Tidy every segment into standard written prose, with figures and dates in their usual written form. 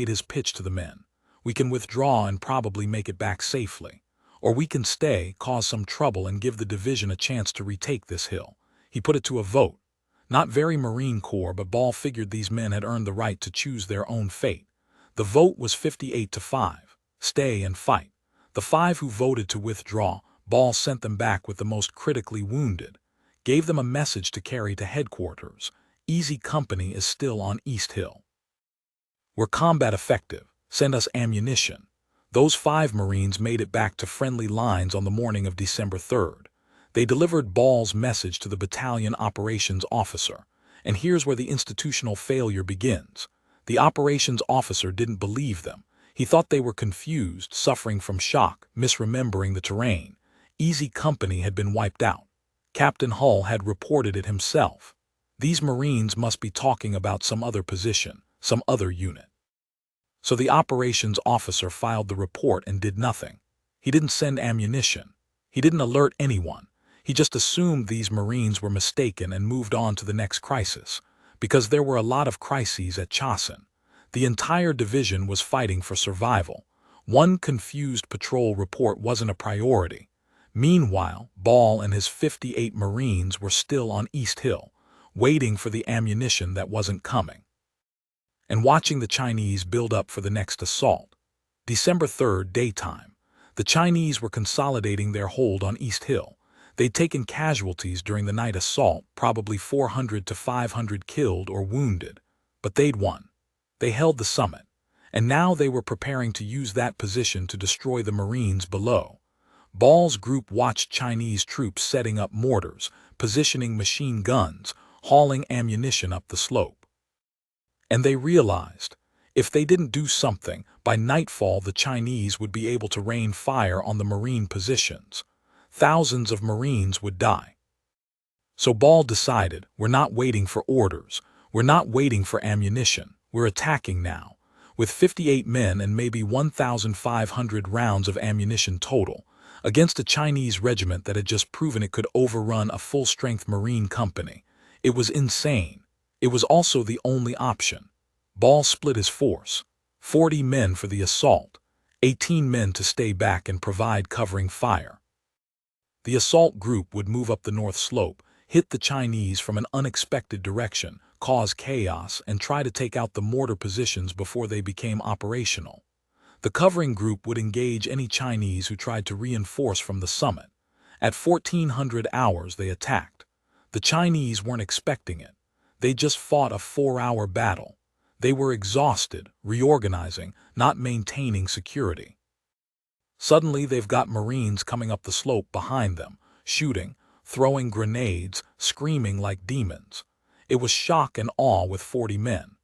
made his pitch to the men. We can withdraw and probably make it back safely. Or we can stay, cause some trouble, and give the division a chance to retake this hill. He put it to a vote. Not very Marine Corps, but Ball figured these men had earned the right to choose their own fate. The vote was 58-5. Stay and fight. The 5 who voted to withdraw, Ball sent them back with the most critically wounded. Gave them a message to carry to headquarters. Easy Company is still on East Hill. We're combat effective. Send us ammunition. Those 5 Marines made it back to friendly lines on the morning of December 3rd. They delivered Ball's message to the battalion operations officer. And here's where the institutional failure begins. The operations officer didn't believe them. He thought they were confused, suffering from shock, misremembering the terrain. Easy Company had been wiped out. Captain Hull had reported it himself. These Marines must be talking about some other position, some other unit. So the operations officer filed the report and did nothing. He didn't send ammunition. He didn't alert anyone. He just assumed these Marines were mistaken and moved on to the next crisis, because there were a lot of crises at Chasen. The entire division was fighting for survival. One confused patrol report wasn't a priority. Meanwhile, Ball and his 58 Marines were still on East Hill, waiting for the ammunition that wasn't coming, and watching the Chinese build up for the next assault. December 3rd, daytime. The Chinese were consolidating their hold on East Hill. They'd taken casualties during the night assault, probably 400 to 500 killed or wounded. But they'd won. They held the summit. And now they were preparing to use that position to destroy the Marines below. Ball's group watched Chinese troops setting up mortars, positioning machine guns, hauling ammunition up the slope. And they realized, if they didn't do something, by nightfall the Chinese would be able to rain fire on the Marine positions. Thousands of Marines would die. So Ball decided, we're not waiting for orders. We're not waiting for ammunition. We're attacking now. With 58 men and maybe 1,500 rounds of ammunition total, against a Chinese regiment that had just proven it could overrun a full-strength Marine company. It was insane. It was also the only option. Ball split his force. 40 men for the assault, 18 men to stay back and provide covering fire. The assault group would move up the north slope, hit the Chinese from an unexpected direction, cause chaos, and try to take out the mortar positions before they became operational. The covering group would engage any Chinese who tried to reinforce from the summit. At 1400 hours they attacked. The Chinese weren't expecting it. They just fought a 4-hour battle. They were exhausted, reorganizing, not maintaining security. Suddenly they've got Marines coming up the slope behind them, shooting, throwing grenades, screaming like demons. It was shock and awe with 40 men.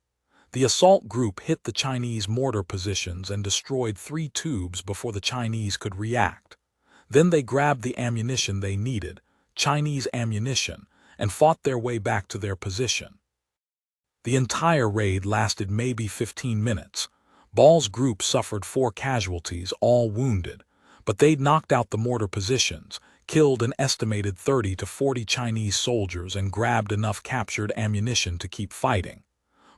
The assault group hit the Chinese mortar positions and destroyed 3 tubes before the Chinese could react. Then they grabbed the ammunition they needed, Chinese ammunition, and fought their way back to their position. The entire raid lasted maybe 15 minutes. Ball's group suffered 4 casualties, all wounded, but they'd knocked out the mortar positions, killed an estimated 30 to 40 Chinese soldiers, and grabbed enough captured ammunition to keep fighting.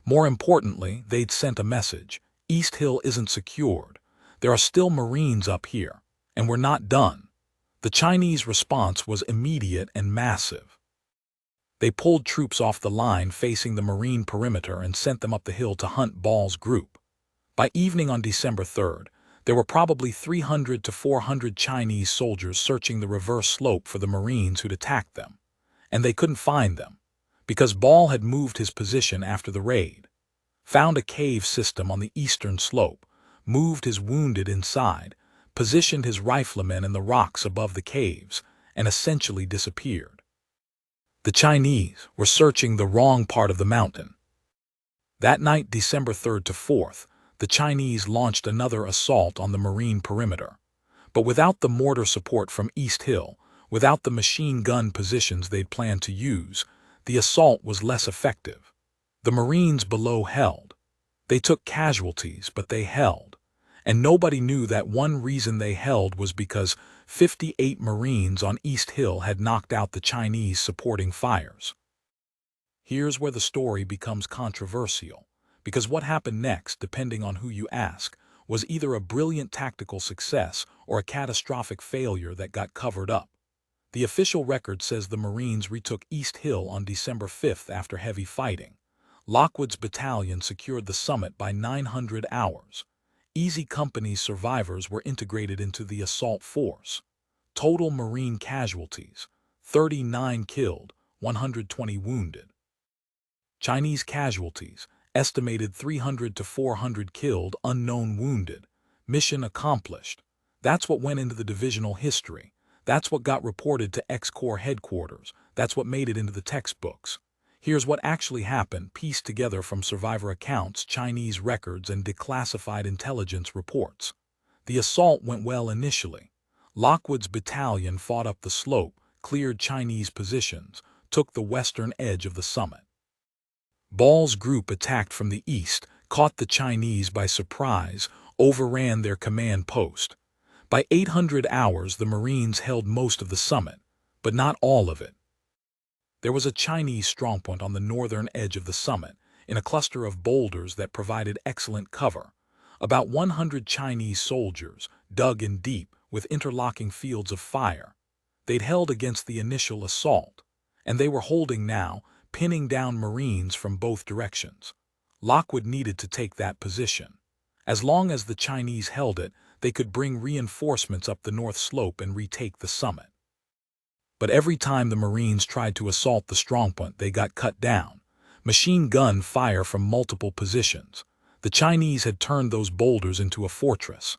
More importantly, they'd sent a message. East Hill isn't secured. There are still Marines up here, and we're not done. The Chinese response was immediate and massive. They pulled troops off the line facing the Marine perimeter and sent them up the hill to hunt Ball's group. By evening on December 3rd, there were probably 300 to 400 Chinese soldiers searching the reverse slope for the Marines who'd attacked them. And they couldn't find them, because Ball had moved his position after the raid, found a cave system on the eastern slope, moved his wounded inside, positioned his riflemen in the rocks above the caves, and essentially disappeared. The Chinese were searching the wrong part of the mountain. That night, December 3rd to 4th, the Chinese launched another assault on the Marine perimeter. But without the mortar support from East Hill, without the machine gun positions they'd planned to use, the assault was less effective. The Marines below held. They took casualties, but they held. And nobody knew that one reason they held was because 58 Marines on East Hill had knocked out the Chinese supporting fires. Here's where the story becomes controversial, Because what happened next, depending on who you ask, was either a brilliant tactical success or a catastrophic failure that got covered up. The official record says the Marines retook East Hill on December 5th after heavy fighting. Lockwood's battalion secured the summit by 900 hours. Easy Company's survivors were integrated into the assault force. Total Marine casualties: 39 killed, 120 wounded. Chinese casualties: estimated 300 to 400 killed, unknown wounded. Mission accomplished. That's what went into the divisional history. That's what got reported to X-Corps headquarters. That's what made it into the textbooks. Here's what actually happened, pieced together from survivor accounts, Chinese records, and declassified intelligence reports. The assault went well initially. Lockwood's battalion fought up the slope, cleared Chinese positions, took the western edge of the summit. Ball's group attacked from the east, caught the Chinese by surprise, overran their command post. By 800 hours, the Marines held most of the summit, but not all of it. There was a Chinese strongpoint on the northern edge of the summit, in a cluster of boulders that provided excellent cover. About 100 Chinese soldiers, dug in deep, with interlocking fields of fire. They'd held against the initial assault, and they were holding now, pinning down Marines from both directions. Lockwood needed to take that position. As long as the Chinese held it, they could bring reinforcements up the north slope and retake the summit. But every time the Marines tried to assault the strongpoint, they got cut down. Machine gun fire from multiple positions. The Chinese had turned those boulders into a fortress.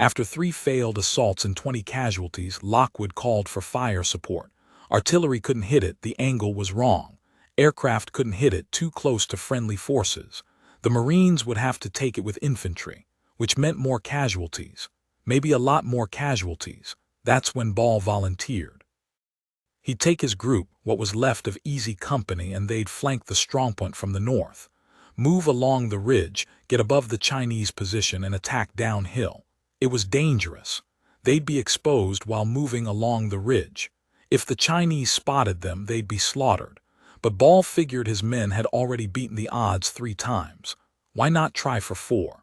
After 3 failed assaults and 20 casualties, Lockwood called for fire support. Artillery couldn't hit it, the angle was wrong. Aircraft couldn't hit it, too close to friendly forces. The Marines would have to take it with infantry, which meant more casualties. Maybe a lot more casualties. That's when Ball volunteered. He'd take his group, what was left of Easy Company, and they'd flank the strongpoint from the north. Move along the ridge, get above the Chinese position, and attack downhill. It was dangerous. They'd be exposed while moving along the ridge. If the Chinese spotted them, they'd be slaughtered. But Ball figured his men had already beaten the odds 3 times. Why not try for 4?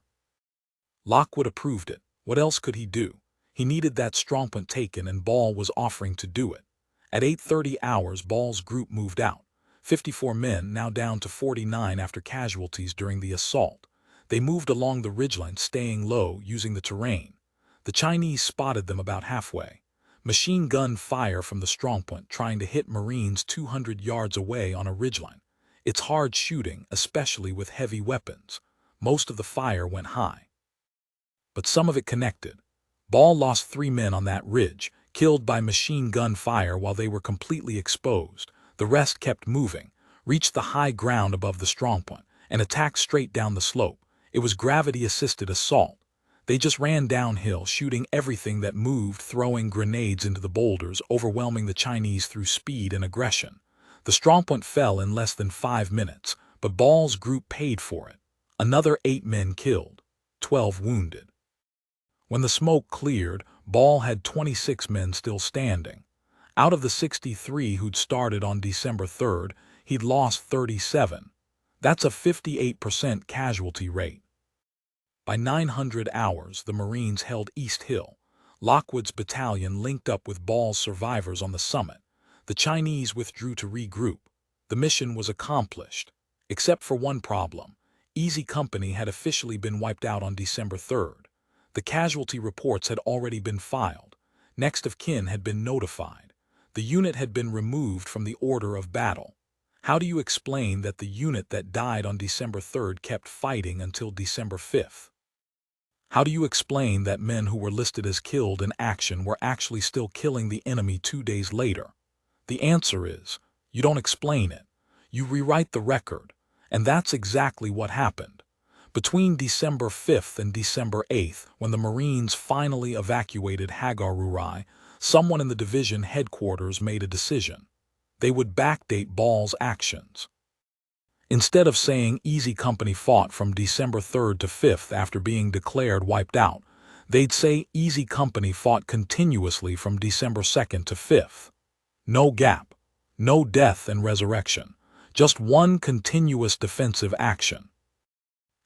Lockwood approved it. What else could he do? He needed that strongpoint taken, and Ball was offering to do it. At 8:30 hours, Ball's group moved out. 54 men, now down to 49 after casualties during the assault. They moved along the ridgeline, staying low, using the terrain. The Chinese spotted them about halfway. Machine gun fire from the strongpoint, trying to hit Marines 200 yards away on a ridgeline. It's hard shooting, especially with heavy weapons. Most of the fire went high. But some of it connected. Ball lost 3 men on that ridge, killed by machine gun fire while they were completely exposed. The rest kept moving, reached the high ground above the strongpoint, and attacked straight down the slope. It was gravity-assisted assault. They just ran downhill, shooting everything that moved, throwing grenades into the boulders, overwhelming the Chinese through speed and aggression. The strongpoint fell in less than 5 minutes, but Ball's group paid for it. Another 8 men killed, 12 wounded. When the smoke cleared, Ball had 26 men still standing. Out of the 63 who'd started on December 3rd, he'd lost 37. That's a 58% casualty rate. By 900 hours, the Marines held East Hill. Lockwood's battalion linked up with Ball's survivors on the summit. The Chinese withdrew to regroup. The mission was accomplished, except for one problem. Easy Company had officially been wiped out on December 3rd. The casualty reports had already been filed. Next of kin had been notified. The unit had been removed from the order of battle. How do you explain that the unit that died on December 3rd kept fighting until December 5th? How do you explain that men who were listed as killed in action were actually still killing the enemy 2 days later? The answer is, you don't explain it. You rewrite the record. And that's exactly what happened. Between December 5th and December 8th, when the Marines finally evacuated Hagaruri, someone in the division headquarters made a decision. They would backdate Ball's actions. Instead of saying Easy Company fought from December 3rd to 5th after being declared wiped out, they'd say Easy Company fought continuously from December 2nd to 5th. No gap, no death and resurrection, just one continuous defensive action.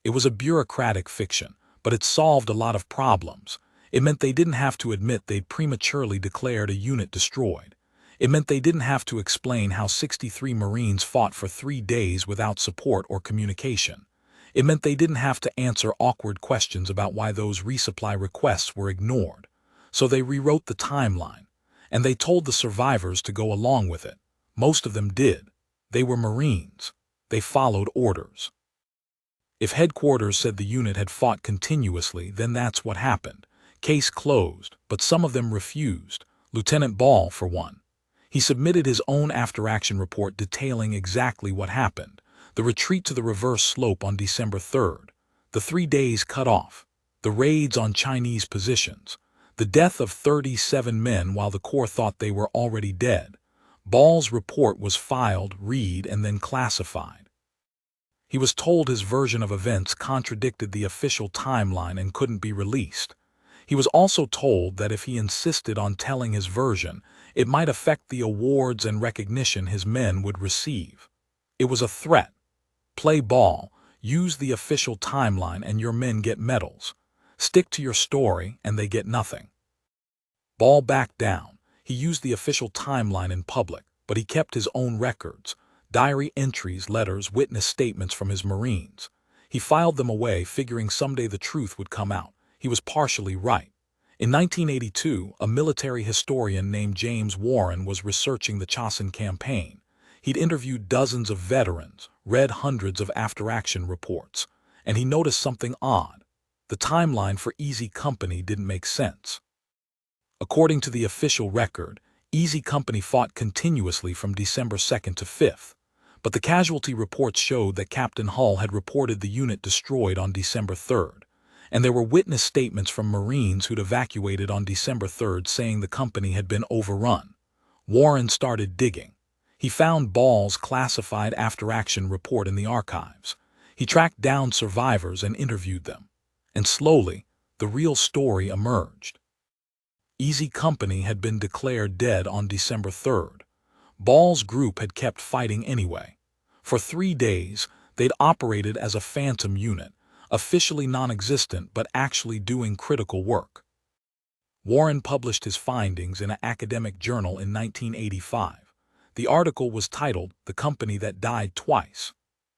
It was a bureaucratic fiction, but it solved a lot of problems. It meant they didn't have to admit they'd prematurely declared a unit destroyed. It meant they didn't have to explain how 63 Marines fought for 3 days without support or communication. It meant they didn't have to answer awkward questions about why those resupply requests were ignored. So they rewrote the timeline, and they told the survivors to go along with it. Most of them did. They were Marines. They followed orders. If headquarters said the unit had fought continuously, then that's what happened. Case closed, but some of them refused. Lieutenant Ball, for one. He submitted his own after-action report detailing exactly what happened. The retreat to the reverse slope on December 3rd. The 3 days cut off. The raids on Chinese positions. The death of 37 men while the Corps thought they were already dead. Ball's report was filed, read, and then classified. He was told his version of events contradicted the official timeline and couldn't be released. He was also told that if he insisted on telling his version, it might affect the awards and recognition his men would receive. It was a threat. Play ball, use the official timeline and your men get medals. Stick to your story and they get nothing. Ball backed down. He used the official timeline in public, but he kept his own records, diary entries, letters, witness statements from his Marines. He filed them away, figuring someday the truth would come out. He was partially right. In 1982, a military historian named James Warren was researching the Chosin campaign. He'd interviewed dozens of veterans, read hundreds of after-action reports, and he noticed something odd. The timeline for Easy Company didn't make sense. According to the official record, Easy Company fought continuously from December 2nd to 5th, but the casualty reports showed that Captain Hull had reported the unit destroyed on December 3rd, and there were witness statements from Marines who'd evacuated on December 3rd saying the company had been overrun. Warren started digging. He found Ball's classified after-action report in the archives. He tracked down survivors and interviewed them. And slowly, the real story emerged. Easy Company had been declared dead on December 3rd. Ball's group had kept fighting anyway. For 3 days, they'd operated as a phantom unit, officially non-existent but actually doing critical work. Warren published his findings in an academic journal in 1985. The article was titled "The Company That Died Twice."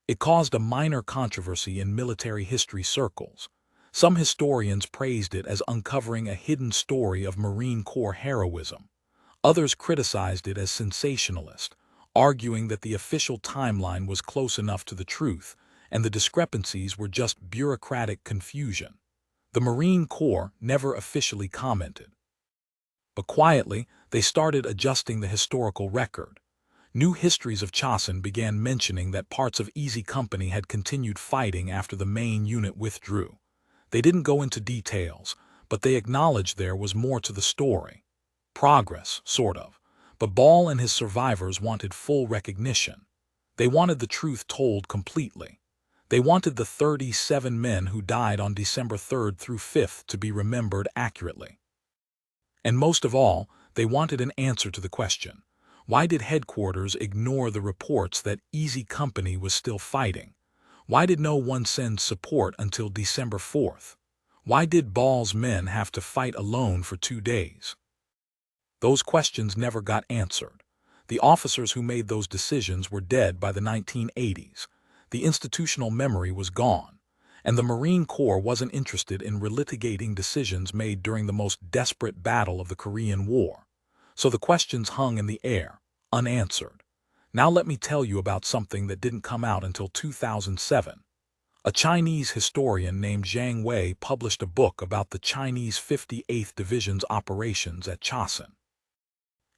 It caused a minor controversy in military history circles. Some historians praised it as uncovering a hidden story of Marine Corps heroism. Others criticized it as sensationalist, arguing that the official timeline was close enough to the truth and the discrepancies were just bureaucratic confusion. The Marine Corps never officially commented. But quietly, they started adjusting the historical record. New histories of Chosin began mentioning that parts of Easy Company had continued fighting after the main unit withdrew. They didn't go into details, but they acknowledged there was more to the story. Progress, sort of. But Ball and his survivors wanted full recognition. They wanted the truth told completely. They wanted the 37 men who died on December 3rd through 5th to be remembered accurately. And most of all, they wanted an answer to the question: why did headquarters ignore the reports that Easy Company was still fighting? Why did no one send support until December 4th? Why did Ball's men have to fight alone for 2 days? Those questions never got answered. The officers who made those decisions were dead by the 1980s. The institutional memory was gone, and the Marine Corps wasn't interested in relitigating decisions made during the most desperate battle of the Korean War. So the questions hung in the air, unanswered. Now let me tell you about something that didn't come out until 2007. A Chinese historian named Zhang Wei published a book about the Chinese 58th Division's operations at Chosin.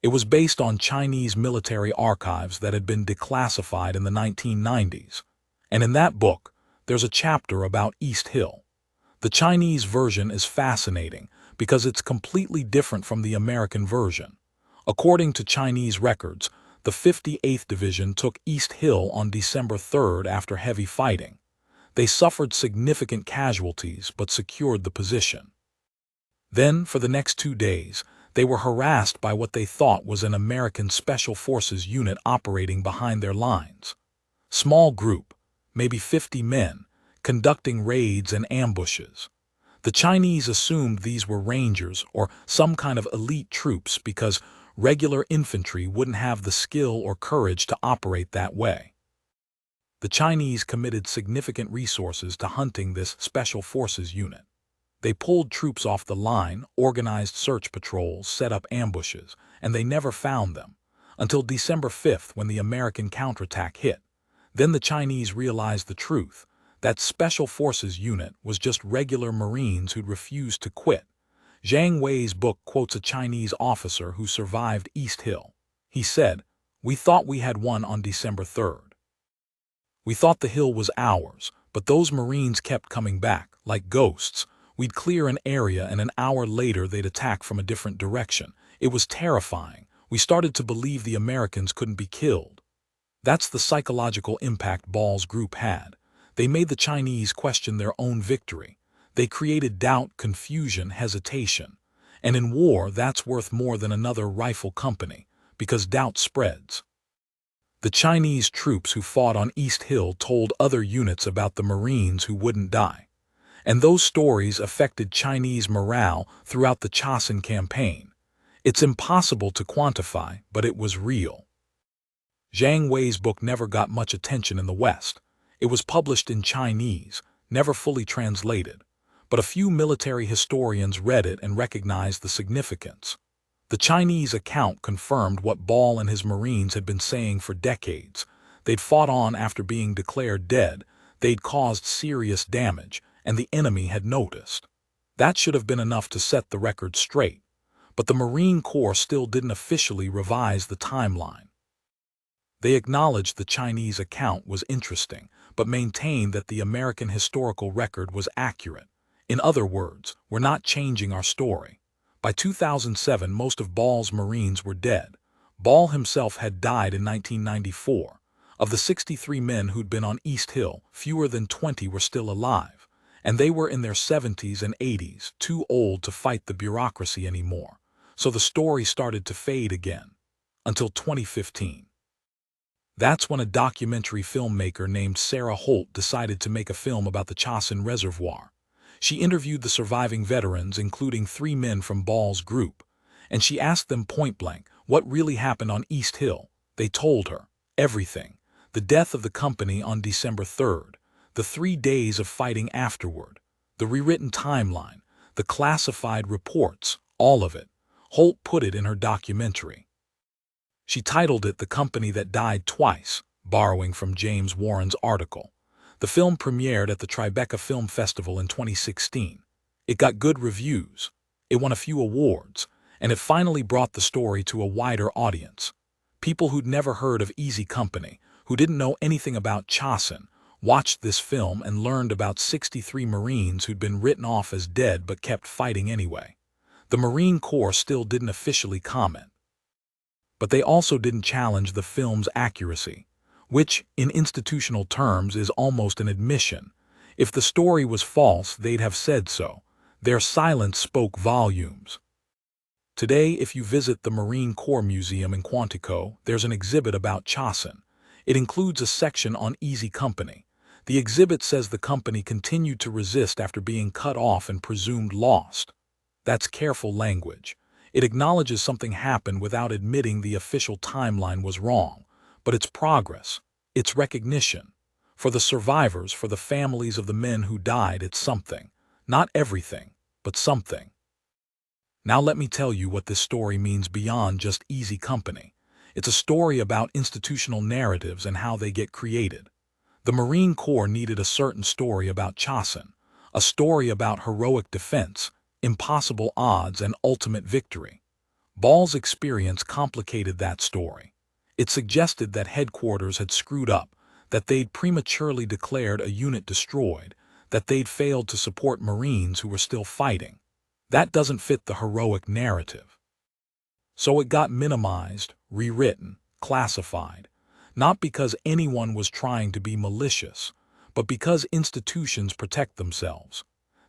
It was based on Chinese military archives that had been declassified in the 1990s. And in that book, there's a chapter about East Hill. The Chinese version is fascinating because it's completely different from the American version. According to Chinese records, the 58th Division took East Hill on December 3rd after heavy fighting. They suffered significant casualties but secured the position. Then, for the next 2 days, they were harassed by what they thought was an American Special Forces unit operating behind their lines. Small group, maybe 50 men, conducting raids and ambushes. The Chinese assumed these were rangers or some kind of elite troops because regular infantry wouldn't have the skill or courage to operate that way. The Chinese committed significant resources to hunting this Special Forces unit. They pulled troops off the line, organized search patrols, set up ambushes, and they never found them, until December 5th when the American counterattack hit. Then the Chinese realized the truth. That Special Forces unit was just regular Marines who'd refused to quit. Zhang Wei's book quotes a Chinese officer who survived East Hill. He said, "We thought we had won on December 3rd. We thought the hill was ours, but those Marines kept coming back, like ghosts. We'd clear an area and an hour later they'd attack from a different direction. It was terrifying. We started to believe the Americans couldn't be killed." That's the psychological impact Ball's group had. They made the Chinese question their own victory. They created doubt, confusion, hesitation. And in war, that's worth more than another rifle company, because doubt spreads. The Chinese troops who fought on East Hill told other units about the Marines who wouldn't die. And those stories affected Chinese morale throughout the Chosin campaign. It's impossible to quantify, but it was real. Zhang Wei's book never got much attention in the West. It was published in Chinese, never fully translated, but a few military historians read it and recognized the significance. The Chinese account confirmed what Ball and his Marines had been saying for decades. They'd fought on after being declared dead, they'd caused serious damage, and the enemy had noticed. That should have been enough to set the record straight, but the Marine Corps still didn't officially revise the timeline. They acknowledged the Chinese account was interesting, but maintained that the American historical record was accurate. In other words, we're not changing our story. By 2007, most of Ball's Marines were dead. Ball himself had died in 1994. Of the 63 men who'd been on East Hill, fewer than 20 were still alive, and they were in their 70s and 80s, too old to fight the bureaucracy anymore. So the story started to fade again, until 2015. That's when a documentary filmmaker named Sarah Holt decided to make a film about the Chosin Reservoir. She interviewed the surviving veterans, including 3 men from Ball's group, and she asked them point-blank what really happened on East Hill. They told her everything: the death of the company on December 3rd, the 3 days of fighting afterward, the rewritten timeline, the classified reports, all of it. Holt put it in her documentary. She titled it "The Company That Died Twice," borrowing from James Warren's article. The film premiered at the Tribeca Film Festival in 2016. It got good reviews, it won a few awards, and it finally brought the story to a wider audience. People who'd never heard of Easy Company, who didn't know anything about Chosin, watched this film and learned about 63 Marines who'd been written off as dead but kept fighting anyway. The Marine Corps still didn't officially comment. But they also didn't challenge the film's accuracy, which, in institutional terms, is almost an admission. If the story was false, they'd have said so. Their silence spoke volumes. Today, if you visit the Marine Corps Museum in Quantico, there's an exhibit about Chosin. It includes a section on Easy Company. The exhibit says the company continued to resist after being cut off and presumed lost. That's careful language. It acknowledges something happened without admitting the official timeline was wrong, but it's progress, it's recognition. For the survivors, for the families of the men who died, it's something. Not everything, but something. Now let me tell you what this story means beyond just Easy Company. It's a story about institutional narratives and how they get created. The Marine Corps needed a certain story about Chosin, a story about heroic defense, impossible odds, and ultimate victory. Ball's experience complicated that story. It suggested that headquarters had screwed up, that they'd prematurely declared a unit destroyed, that they'd failed to support Marines who were still fighting. That doesn't fit the heroic narrative. So it got minimized, rewritten, classified, not because anyone was trying to be malicious, but because institutions protect themselves.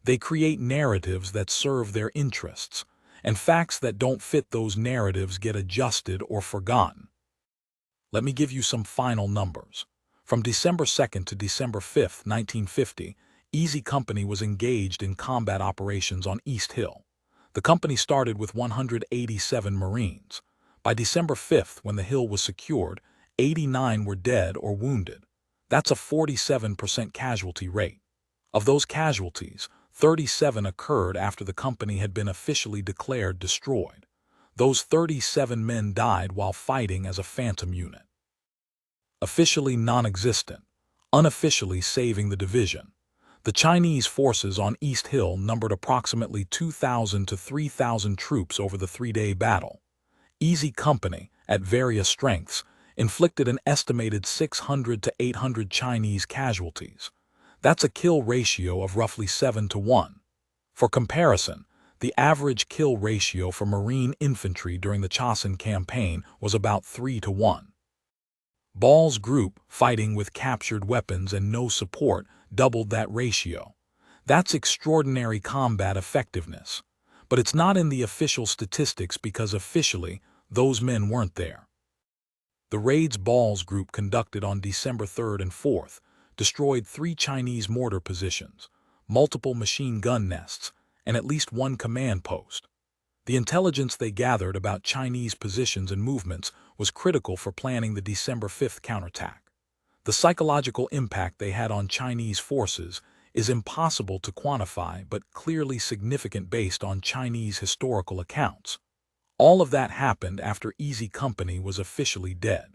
They create narratives that serve their interests, and facts that don't fit those narratives get adjusted or forgotten. Let me give you some final numbers. From December 2nd to December 5th, 1950, Easy Company was engaged in combat operations on East Hill. The company started with 187 Marines. By December 5th, when the hill was secured, 89 were dead or wounded. That's a 47% casualty rate. Of those casualties, 37 occurred after the company had been officially declared destroyed. Those 37 men died while fighting as a phantom unit. Officially non-existent, unofficially saving the division. The Chinese forces on East Hill numbered approximately 2,000 to 3,000 troops over the three-day battle. Easy Company, at various strengths, inflicted an estimated 600 to 800 Chinese casualties. That's a kill ratio of roughly 7 to 1. For comparison, the average kill ratio for Marine infantry during the Chosin campaign was about 3 to 1. Ball's group, fighting with captured weapons and no support, doubled that ratio. That's extraordinary combat effectiveness. But it's not in the official statistics because officially, those men weren't there. The raids Ball's group conducted on December 3rd and 4th destroyed 3 Chinese mortar positions, multiple machine gun nests, and at least 1 command post. The intelligence they gathered about Chinese positions and movements was critical for planning the December 5th counterattack. The psychological impact they had on Chinese forces is impossible to quantify but clearly significant based on Chinese historical accounts. All of that happened after Easy Company was officially dead.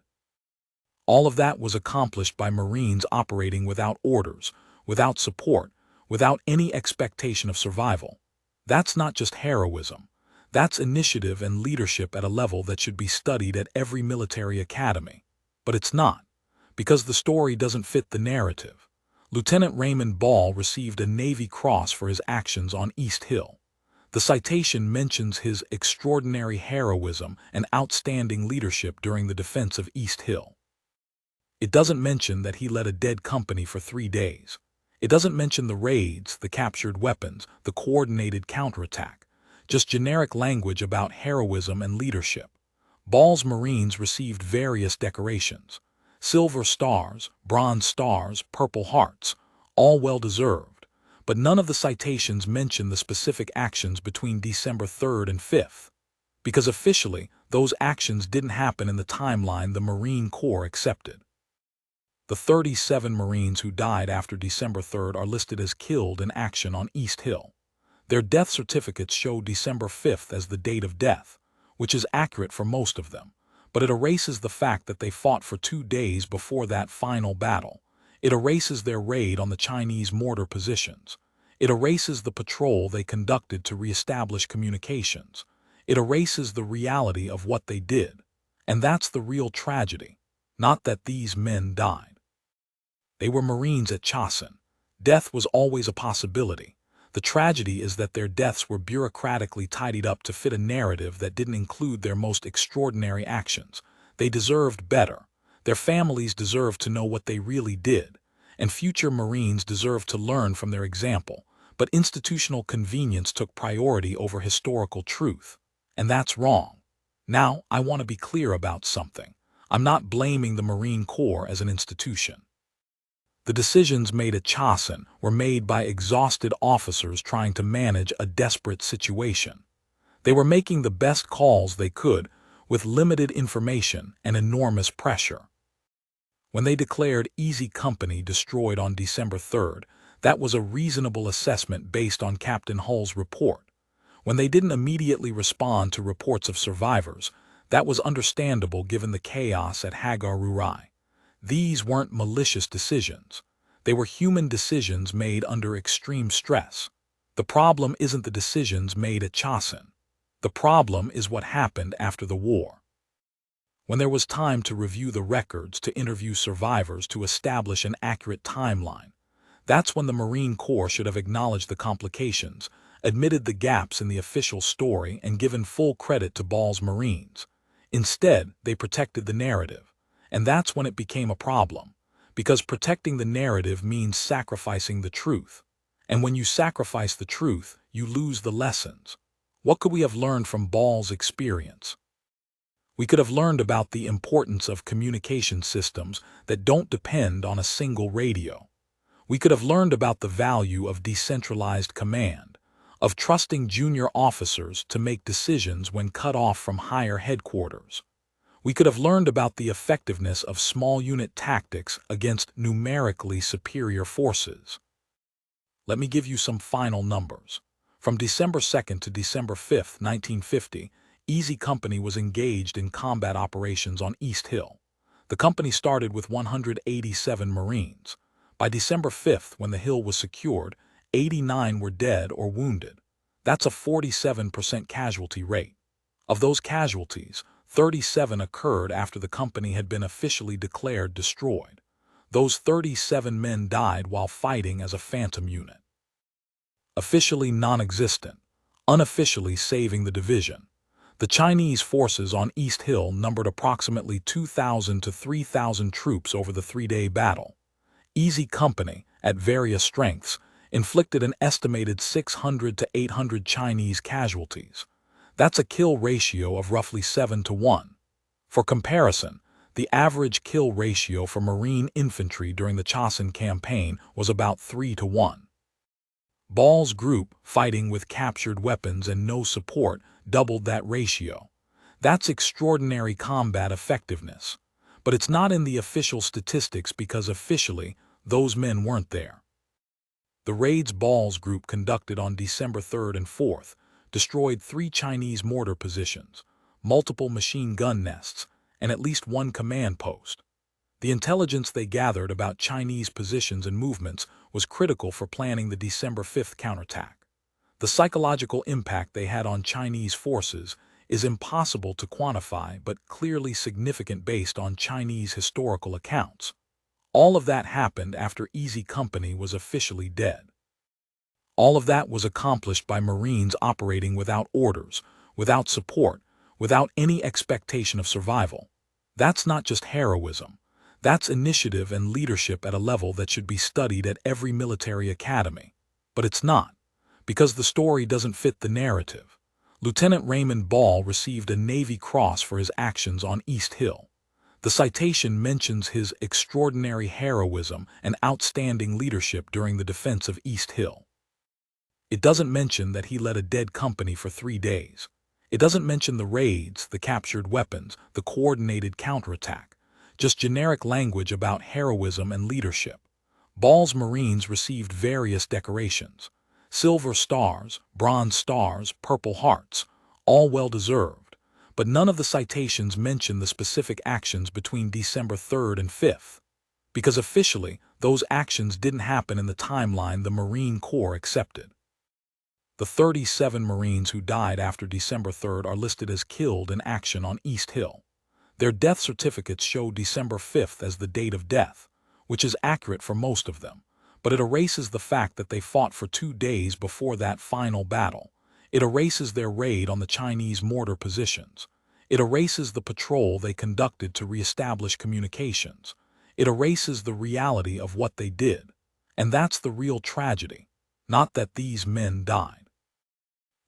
All of that was accomplished by Marines operating without orders, without support, without any expectation of survival. That's not just heroism. That's initiative and leadership at a level that should be studied at every military academy. But it's not, because the story doesn't fit the narrative. Lieutenant Raymond Ball received a Navy Cross for his actions on East Hill. The citation mentions his extraordinary heroism and outstanding leadership during the defense of East Hill. It doesn't mention that he led a dead company for 3 days. It doesn't mention the raids, the captured weapons, the coordinated counterattack. Just generic language about heroism and leadership. Ball's Marines received various decorations. Silver stars, bronze stars, purple hearts, all well-deserved. But none of the citations mention the specific actions between December 3rd and 5th. Because officially, those actions didn't happen in the timeline the Marine Corps accepted. The 37 Marines who died after December 3rd are listed as killed in action on East Hill. Their death certificates show December 5th as the date of death, which is accurate for most of them, but it erases the fact that they fought for 2 days before that final battle. It erases their raid on the Chinese mortar positions. It erases the patrol they conducted to reestablish communications. It erases the reality of what they did. And that's the real tragedy, not that these men died. They were Marines at Chosin. Death was always a possibility. The tragedy is that their deaths were bureaucratically tidied up to fit a narrative that didn't include their most extraordinary actions. They deserved better. Their families deserved to know what they really did, and future Marines deserved to learn from their example. But institutional convenience took priority over historical truth, and that's wrong. Now, I want to be clear about something. I'm not blaming the Marine Corps as an institution. The decisions made at Chosin were made by exhausted officers trying to manage a desperate situation. They were making the best calls they could with limited information and enormous pressure. When they declared Easy Company destroyed on December 3rd, that was a reasonable assessment based on Captain Hull's report. When they didn't immediately respond to reports of survivors, that was understandable given the chaos at Hagar Rurai. These weren't malicious decisions. They were human decisions made under extreme stress. The problem isn't the decisions made at Chosin. The problem is what happened after the war. When there was time to review the records, to interview survivors, to establish an accurate timeline, that's when the Marine Corps should have acknowledged the complications, admitted the gaps in the official story, and given full credit to Ball's Marines. Instead, they protected the narrative. And that's when it became a problem, because protecting the narrative means sacrificing the truth. And when you sacrifice the truth, you lose the lessons. What could we have learned from Ball's experience? We could have learned about the importance of communication systems that don't depend on a single radio. We could have learned about the value of decentralized command, of trusting junior officers to make decisions when cut off from higher headquarters. We could have learned about the effectiveness of small unit tactics against numerically superior forces. Let me give you some final numbers. From December 2nd to December 5th, 1950, Easy Company was engaged in combat operations on East Hill. The company started with 187 Marines. By December 5th, when the hill was secured, 89 were dead or wounded. That's a 47% casualty rate. Of those casualties, 37 occurred after the company had been officially declared destroyed. Those 37 men died while fighting as a phantom unit. Officially non-existent, unofficially saving the division. The Chinese forces on East Hill numbered approximately 2,000 to 3,000 troops over the three-day battle. Easy Company, at various strengths, inflicted an estimated 600 to 800 Chinese casualties. That's a kill ratio of roughly 7-to-1. For comparison, the average kill ratio for Marine infantry during the Chosin campaign was about 3-to-1. Ball's group, fighting with captured weapons and no support, doubled that ratio. That's extraordinary combat effectiveness. But it's not in the official statistics because officially, those men weren't there. The raids Ball's group conducted on December 3rd and 4th destroyed 3 Chinese mortar positions, multiple machine gun nests, and at least 1 command post. The intelligence they gathered about Chinese positions and movements was critical for planning the December 5th counterattack. The psychological impact they had on Chinese forces is impossible to quantify but clearly significant based on Chinese historical accounts. All of that happened after Easy Company was officially dead. All of that was accomplished by Marines operating without orders, without support, without any expectation of survival. That's not just heroism. That's initiative and leadership at a level that should be studied at every military academy. But it's not, because the story doesn't fit the narrative. Lieutenant Raymond Ball received a Navy Cross for his actions on East Hill. The citation mentions his extraordinary heroism and outstanding leadership during the defense of East Hill. It doesn't mention that he led a dead company for 3 days. It doesn't mention the raids, the captured weapons, the coordinated counterattack. Just generic language about heroism and leadership. Ball's Marines received various decorations. Silver stars, bronze stars, Purple Hearts, all well-deserved. But none of the citations mention the specific actions between December 3rd and 5th. Because officially, those actions didn't happen in the timeline the Marine Corps accepted. The 37 Marines who died after December 3rd are listed as killed in action on East Hill. Their death certificates show December 5th as the date of death, which is accurate for most of them, but it erases the fact that they fought for 2 days before that final battle. It erases their raid on the Chinese mortar positions. It erases the patrol they conducted to reestablish communications. It erases the reality of what they did. And that's the real tragedy, not that these men died.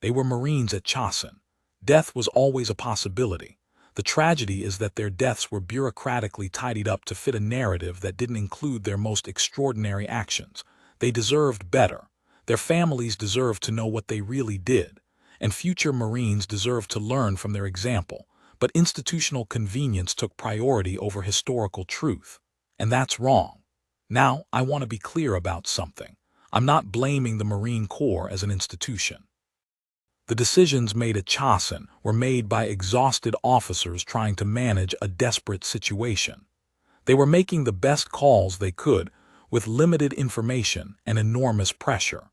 They were Marines at Chosin. Death was always a possibility. The tragedy is that their deaths were bureaucratically tidied up to fit a narrative that didn't include their most extraordinary actions. They deserved better. Their families deserved to know what they really did, and future Marines deserved to learn from their example. But institutional convenience took priority over historical truth, and that's wrong. Now, I want to be clear about something. I'm not blaming the Marine Corps as an institution. The decisions made at Chosin were made by exhausted officers trying to manage a desperate situation. They were making the best calls they could with limited information and enormous pressure.